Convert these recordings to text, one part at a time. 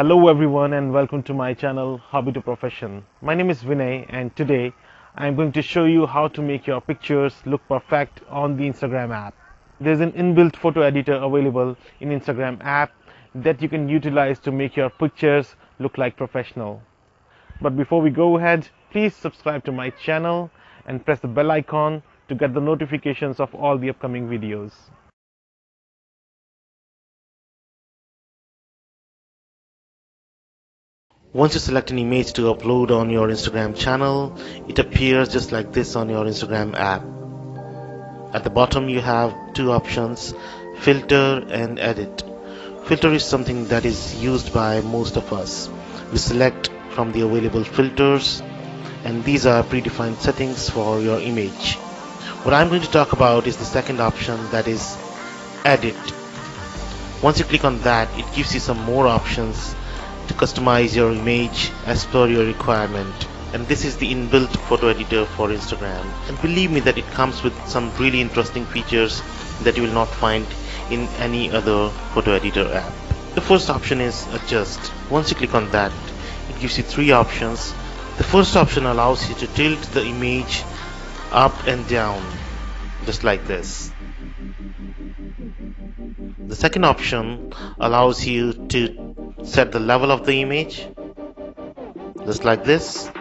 Hello everyone and welcome to my channel Hobby to Profession. My name is Vinay and today I am going to show you how to make your pictures look perfect on the Instagram app. There's an inbuilt photo editor available in Instagram app that you can utilize to make your pictures look like professional. But before we go ahead, please subscribe to my channel and press the bell icon to get the notifications of all the upcoming videos. Once you select an image to upload on your Instagram channel, it appears just like this on your Instagram app. At the bottom you have two options, filter and edit. Filter is something that is used by most of us. We select from the available filters and these are predefined settings for your image. What I'm going to talk about is the second option, that is edit. Once you click on that, it gives you some more options to customize your image as per your requirement, and this is the inbuilt photo editor for Instagram, and believe me that it comes with some really interesting features that you will not find in any other photo editor app. The first option is adjust. Once you click on that, it gives you three options. The first option allows you to tilt the image up and down just like this. The second option allows you to set the level of the image just like this,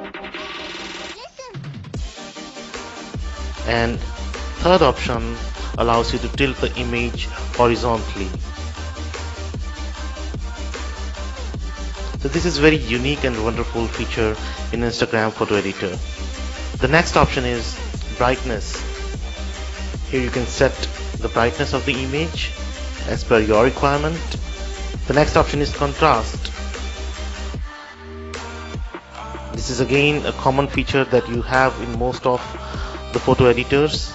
and third option allows you to tilt the image horizontally. So this is very unique and wonderful feature in Instagram photo editor. The next option is brightness. Here you can set the brightness of the image as per your requirement. The next option is contrast. This is again a common feature that you have in most of the photo editors.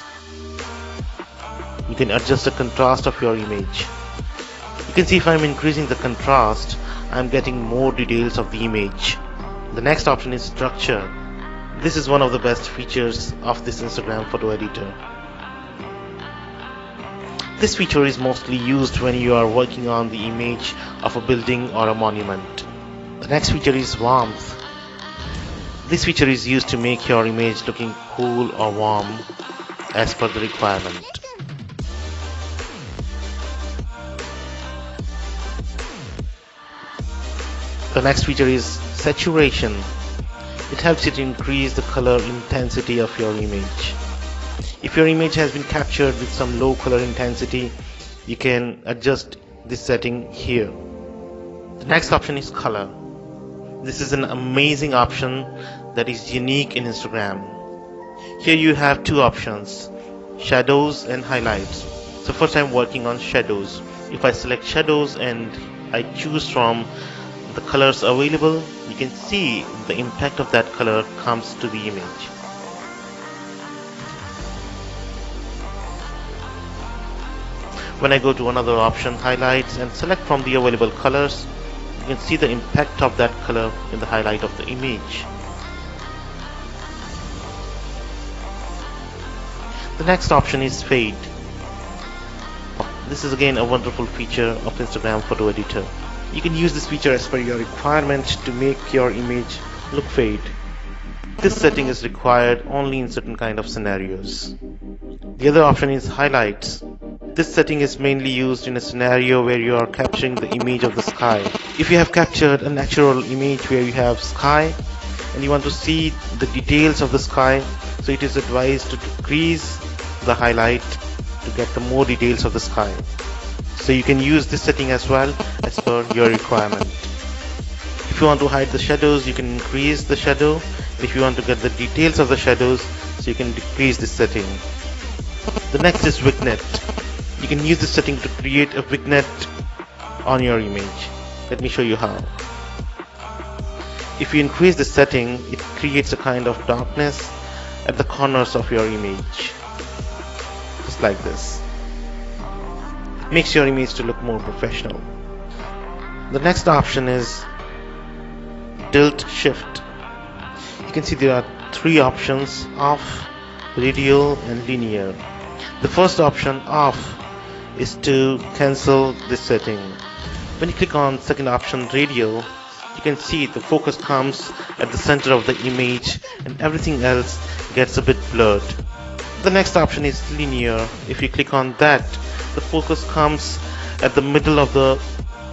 You can adjust the contrast of your image. You can see if I'm increasing the contrast, I'm getting more details of the image. The next option is structure. This is one of the best features of this Instagram photo editor. This feature is mostly used when you are working on the image of a building or a monument. The next feature is warmth. This feature is used to make your image looking cool or warm as per the requirement. The next feature is saturation. It helps you to increase the color intensity of your image. If your image has been captured with some low color intensity, you can adjust this setting here. The next option is color. This is an amazing option that is unique in Instagram. Here you have two options, shadows and highlights. So first I'm working on shadows. If I select shadows and I choose from the colors available, you can see the impact of that color comes to the image. When I go to another option, highlights, and select from the available colors, you can see the impact of that color in the highlight of the image. The next option is fade. This is again a wonderful feature of Instagram photo editor. You can use this feature as per your requirement to make your image look fade. This setting is required only in certain kind of scenarios. The other option is highlights. This setting is mainly used in a scenario where you are capturing the image of the sky. If you have captured a natural image where you have sky and you want to see the details of the sky, so it is advised to decrease the highlight to get the more details of the sky. So you can use this setting as well as per your requirement. If you want to hide the shadows, you can increase the shadow. If you want to get the details of the shadows, so you can decrease this setting. The next is vignette. You can use this setting to create a vignette on your image. Let me show you how. If you increase the setting, it creates a kind of darkness at the corners of your image. Just like this. It makes your image to look more professional. The next option is tilt shift. You can see there are three options: off, radial and linear. The first option, off, is to cancel this setting. When you click on second option, radio, you can see the focus comes at the center of the image and everything else gets a bit blurred. The next option is linear. If you click on that, the focus comes at the middle of the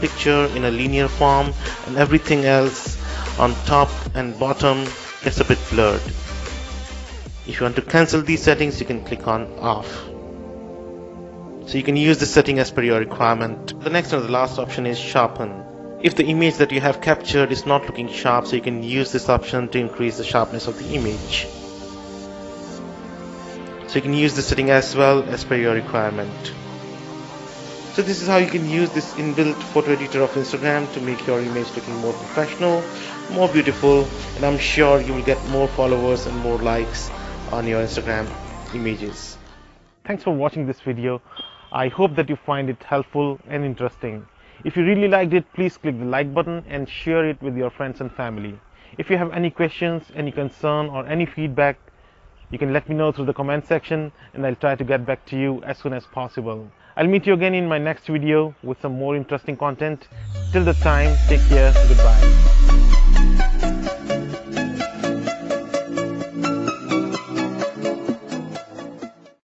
picture in a linear form and everything else on top and bottom gets a bit blurred. If you want to cancel these settings, you can click on off. So you can use this setting as per your requirement. The next and the last option is sharpen. If the image that you have captured is not looking sharp, so you can use this option to increase the sharpness of the image. So you can use this setting as well as per your requirement. So this is how you can use this inbuilt photo editor of Instagram to make your image looking more professional, more beautiful, and I'm sure you will get more followers and more likes on your Instagram images. Thanks for watching this video. I hope that you find it helpful and interesting. If you really liked it, please click the like button and share it with your friends and family. If you have any questions, any concern or any feedback, you can let me know through the comment section and I'll try to get back to you as soon as possible. I'll meet you again in my next video with some more interesting content. Till the time, take care, goodbye.